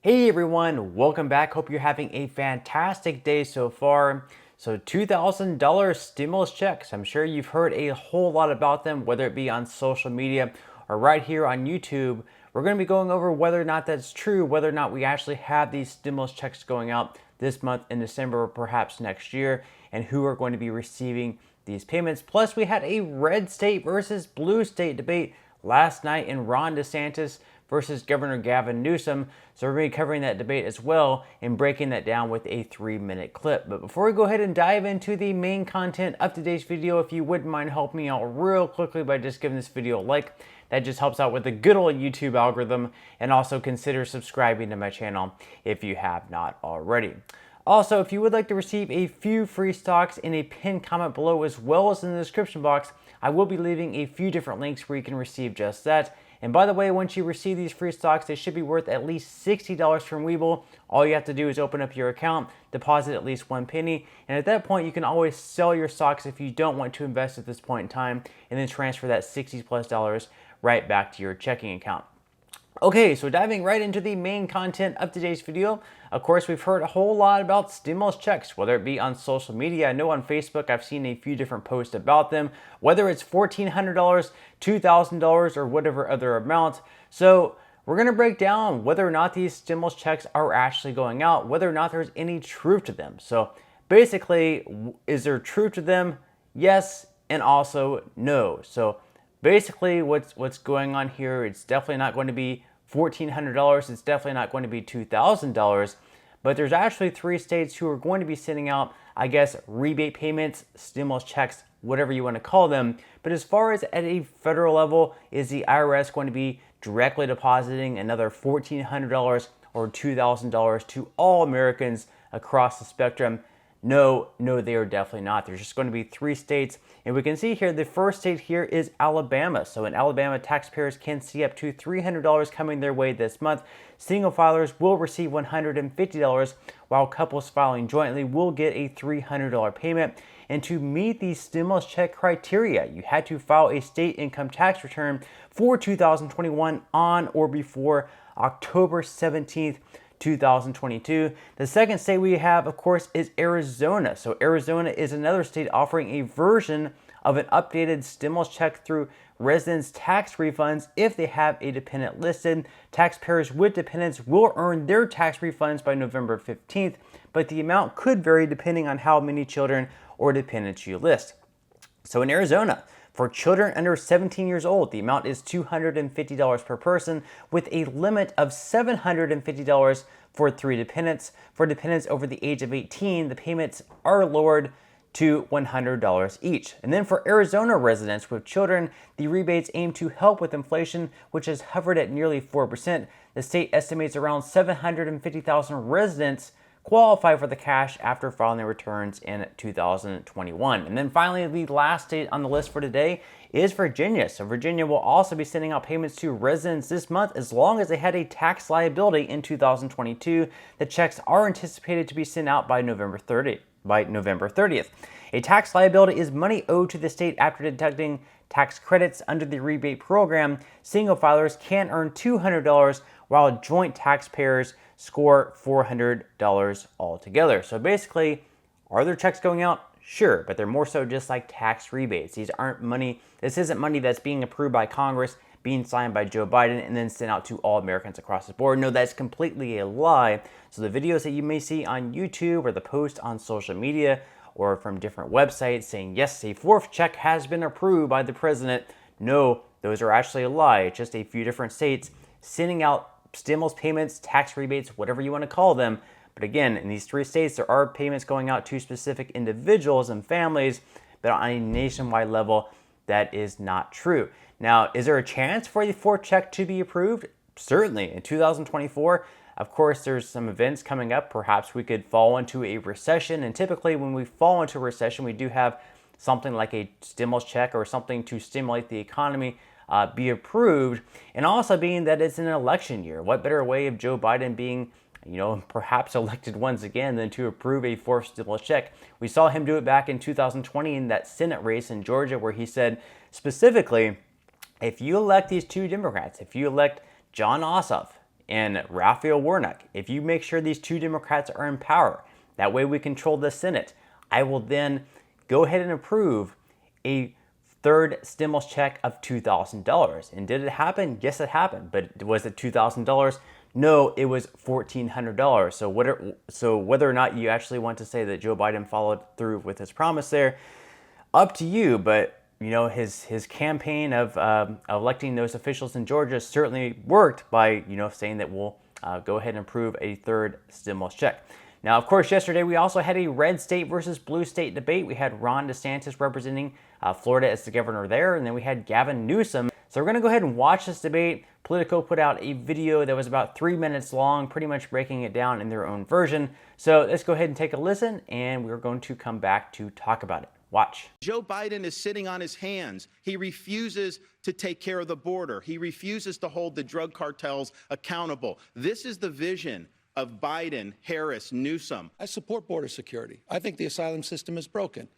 Hey everyone, welcome back. Hope you're having a fantastic day so far. So $2,000 stimulus checks. I'm sure you've heard a whole lot about them, whether it be on social media or right here on YouTube. We're going to be going over whether or not that's true, whether or not we actually have these stimulus checks going out this month in December or perhaps next year, and who are going to be receiving these payments. Plus, we had a red state versus blue state debate last night in Ron DeSantis versus Governor Gavin Newsom. So we're going to be covering that debate as well and breaking that down with a 3-minute clip. But before we go ahead and dive into the main content of today's video, if you wouldn't mind helping me out real quickly by just giving this video a like, that just helps out with the good old YouTube algorithm, and also consider subscribing to my channel if you have not already. Also, if you would like to receive a few free stocks in a pinned comment below as well as in the description box, I will be leaving a few different links where you can receive just that. And by the way, once you receive these free stocks, they should be worth at least $60 from Webull. All you have to do is open up your account, deposit at least 1 penny, and at that point you can always sell your stocks if you don't want to invest at this point in time, and then transfer that $60+ right back to your checking account. Okay, so diving right into the main content of today's video. Of course, we've heard a whole lot about stimulus checks, whether it be on social media. I know on Facebook I've seen a few different posts about them, whether it's $1,400, $2,000, or whatever other amount. So we're going to break down whether or not these stimulus checks are actually going out, whether or not there's any truth to them. So basically, is there truth to them? Yes, and also no. So basically, what's going on here, it's definitely not going to be $1,400. It's definitely not going to be $2,000. But there's actually 3 states who are going to be sending out, I guess, rebate payments, stimulus checks, whatever you want to call them. But as far as at a federal level, is the IRS going to be directly depositing another $1,400 or $2,000 to all Americans across the spectrum? No, they are definitely not. There's just going to be 3 states. And we can see here, the first state here is Alabama. So in Alabama, taxpayers can see up to $300 coming their way this month. Single filers will receive $150, while couples filing jointly will get a $300 payment. And to meet the stimulus check criteria, you had to file a state income tax return for 2021 on or before October 17th, 2022. The second state we have, of course, is Arizona. So Arizona is another state offering a version of an updated stimulus check through residents' tax refunds if they have a dependent listed. Taxpayers with dependents will earn their tax refunds by November 15th, but the amount could vary depending on how many children or dependents you list. So in Arizona, for children under 17 years old, the amount is $250 per person, with a limit of $750 for 3 dependents. For dependents over the age of 18, the payments are lowered to $100 each. And then for Arizona residents with children, the rebates aim to help with inflation, which has hovered at nearly 4%. The state estimates around 750,000 residents qualify for the cash after filing their returns in 2021. And then finally, the last state on the list for today is Virginia. So Virginia will also be sending out payments to residents this month as long as they had a tax liability in 2022. The checks are anticipated to be sent out by November 30th. A tax liability is money owed to the state after deducting tax credits under the rebate program. Single filers can earn $200, while joint taxpayers score $400 altogether. So basically, are there checks going out? Sure, but they're more so just like tax rebates. These aren't money, this isn't money that's being approved by Congress, being signed by Joe Biden, and then sent out to all Americans across the board. No, that's completely a lie. So the videos that you may see on YouTube or the posts on social media or from different websites saying, yes, a 4th check has been approved by the president. No, those are actually a lie. It's just a few different states sending out stimulus payments, tax rebates, whatever you want to call them. But again, in these 3 states, there are payments going out to specific individuals and families, but on a nationwide level, that is not true. Now, is there a chance for the 4th check to be approved? Certainly. In 2024, of course, there's some events coming up. Perhaps we could fall into a recession, and typically when we fall into a recession, we do have something like a stimulus check or something to stimulate the economy be approved. And also being that it's an election year, what better way of Joe Biden being, perhaps elected once again than to approve a 4th stimulus check? We saw him do it back in 2020 in that Senate race in Georgia, where he said specifically, if you elect these 2 Democrats, if you elect Jon Ossoff and Raphael Warnock, if you make sure these two Democrats are in power, that way we control the Senate, I will then go ahead and approve a third stimulus check of $2,000. And did it happen? Yes, it happened. But was it $2,000? No, it was $1,400. So whether or not you actually want to say that Joe Biden followed through with his promise there, up to you. But you know, his campaign of electing those officials in Georgia certainly worked by, you know, saying that we'll go ahead and approve a third stimulus check. Now, of course, yesterday we also had a red state versus blue state debate. We had Ron DeSantis representing Florida as the governor there, and then we had Gavin Newsom. So we're going to go ahead and watch this debate. Politico put out a video that was about 3 minutes long, pretty much breaking it down in their own version. So let's go ahead and take a listen, and we're going to come back to talk about it. Watch. Joe Biden is sitting on his hands. He refuses to take care of the border. He refuses to hold the drug cartels accountable. This is the vision of Biden, Harris, Newsom. I support border security. I think the asylum system is broken.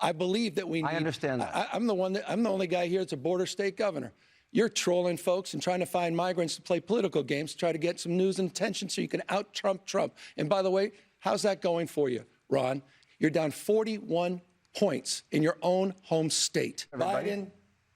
I believe that we need... I understand that. I'm the only guy here that's a border state governor. You're trolling folks and trying to find migrants to play political games to try to get some news and attention so you can out-Trump Trump. And by the way, how's that going for you, Ron? You're down 41 points in your own home state. Everybody? Biden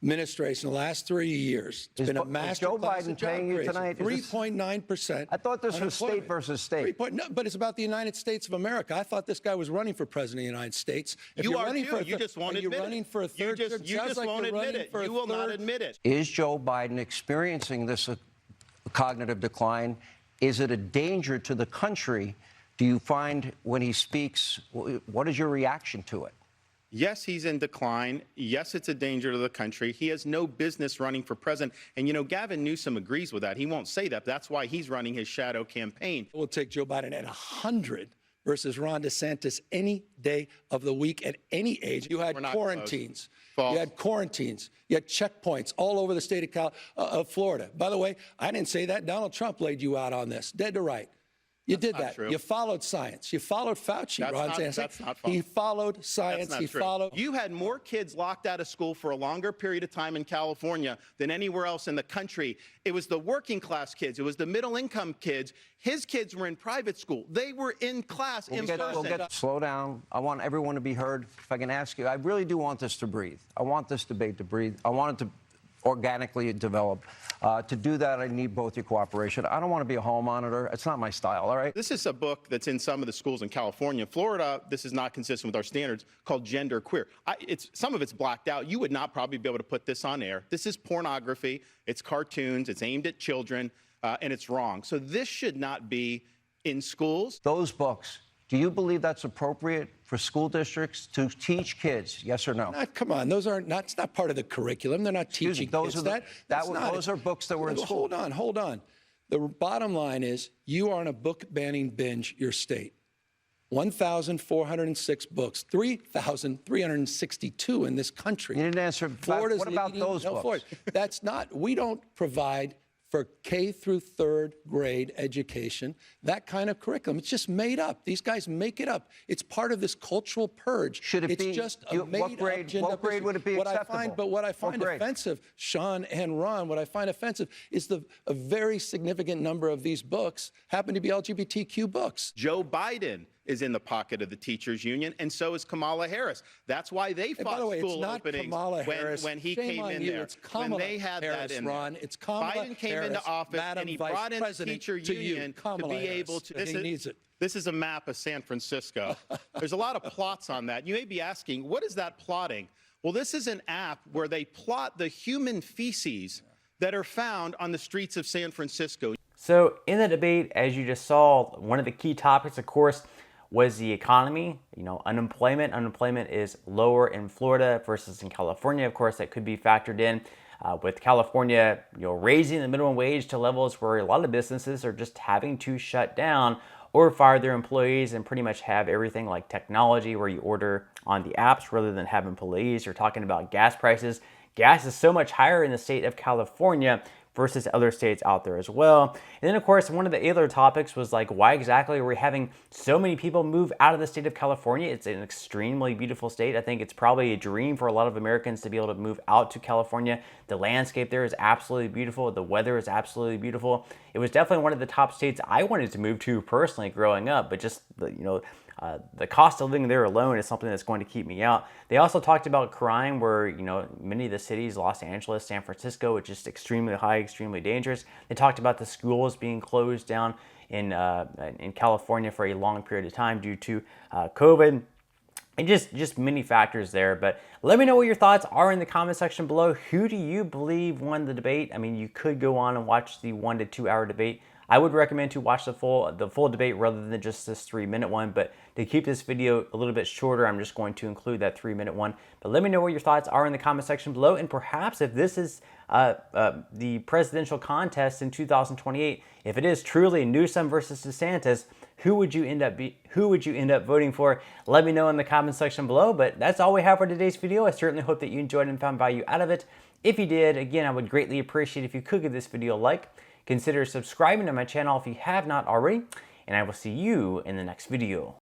administration, the last 3 years, it's been a master Joe class Biden of job paying you creation. tonight? 3.9%. I thought this was state versus state. No, but it's about the United States of America. I thought this guy was running for president of the United States. If you you're are running too. For You just won't you're admit running it. for a third term. You just won't admit it. You will not admit it. Is Joe Biden experiencing this cognitive decline? Is it a danger to the country? Do you find when he speaks, what is your reaction to it? Yes, he's in decline. Yes, it's a danger to the country. He has no business running for president. And, you know, Gavin Newsom agrees with that. He won't say that. That's why he's running his shadow campaign. We'll take Joe Biden at 100 versus Ron DeSantis any day of the week at any age. You had quarantines. False. You had quarantines. You had checkpoints all over the state of Florida. By the way, I didn't say that. Donald Trump laid you out on this, dead to right. You did that. True. You followed science. You followed Fauci, Ron DeSantis. That's not false. He followed science. That's not true. You had more kids locked out of school for a longer period of time in California than anywhere else in the country. It was the working class kids. It was the middle income kids. His kids were in private school. They were in class in person. Slow down. I want everyone to be heard. If I can ask you, I really do want this to breathe. I want this debate to breathe. I want it to organically develop. To do that, I need both your cooperation. I don't want to be a hall monitor. It's not my style, all right? This is a book that's in some of the schools in California. Florida, this is not consistent with our standards, called Gender Queer. Some of it's blacked out. You would not probably be able to put this on air. This is pornography. It's cartoons. It's aimed at children, and it's wrong. So this should not be in schools. Those books, do you believe that's appropriate for school districts to teach kids, yes or no? Come on, those aren't not. It's not part of the curriculum. They're not teaching those kids are those are books that were in school. Hold on. The bottom line is you are on a book banning binge. Your state, 1,406 books, 3,362 in this country. You didn't answer. Florida's what about those books? Florida. That's not. We don't provide for K through third grade education, that kind of curriculum. It's just made up. These guys make it up. It's part of this cultural purge. Should it it's be? Just a made what grade would it be acceptable? What I find offensive, Sean and Ron, what I find offensive is a very significant number of these books happen to be LGBTQ books. Joe Biden is in the pocket of the teachers union, and so is Kamala Harris. That's why they fought by the way, school it's not openings Kamala Harris. when he Shame came on in you. there. It's Kamala when they had Harris, that in Ron. there. It's Kamala Biden came Harris, into office Madam and he Vice brought in the President teacher to you, union to Kamala be Harris. able to. He needs it. This is a map of San Francisco. There's a lot of plots on that. You may be asking, what is that plotting? Well, this is an app where they plot the human feces that are found on the streets of San Francisco. So in the debate, as you just saw, one of the key topics, of course, was the economy. You know, unemployment. Unemployment is lower in Florida versus in California. Of course, that could be factored in with California, you know, raising the minimum wage to levels where a lot of businesses are just having to shut down or fire their employees and pretty much have everything like technology where you order on the apps rather than have employees. You're talking about gas prices. Gas is so much higher in the state of California versus other states out there as well. And then, of course, one of the other topics was like, why exactly are we having so many people move out of the state of California? It's an extremely beautiful state. I think it's probably a dream for a lot of Americans to be able to move out to California. The landscape there is absolutely beautiful. The weather is absolutely beautiful. It was definitely one of the top states I wanted to move to personally growing up, but just the cost of living there alone is something that's going to keep me out. They also talked about crime, where many of the cities, Los Angeles, San Francisco, it's just extremely high, extremely dangerous. They talked about the schools being closed down in California for a long period of time due to COVID. And just many factors there. But let me know what your thoughts are in the comment section below. Who do you believe won the debate? I mean, you could go on and watch the 1 to 2 hour debate. I would recommend to watch the full debate rather than just this 3-minute one. But to keep this video a little bit shorter, I'm just going to include that 3-minute one. But let me know what your thoughts are in the comment section below. And perhaps if this is the presidential contest in 2028, if it is truly Newsom versus DeSantis, who would you end up voting for? Let me know in the comment section below. But that's all we have for today's video. I certainly hope that you enjoyed and found value out of it. If you did, again, I would greatly appreciate if you could give this video a like. Consider subscribing to my channel if you have not already, and I will see you in the next video.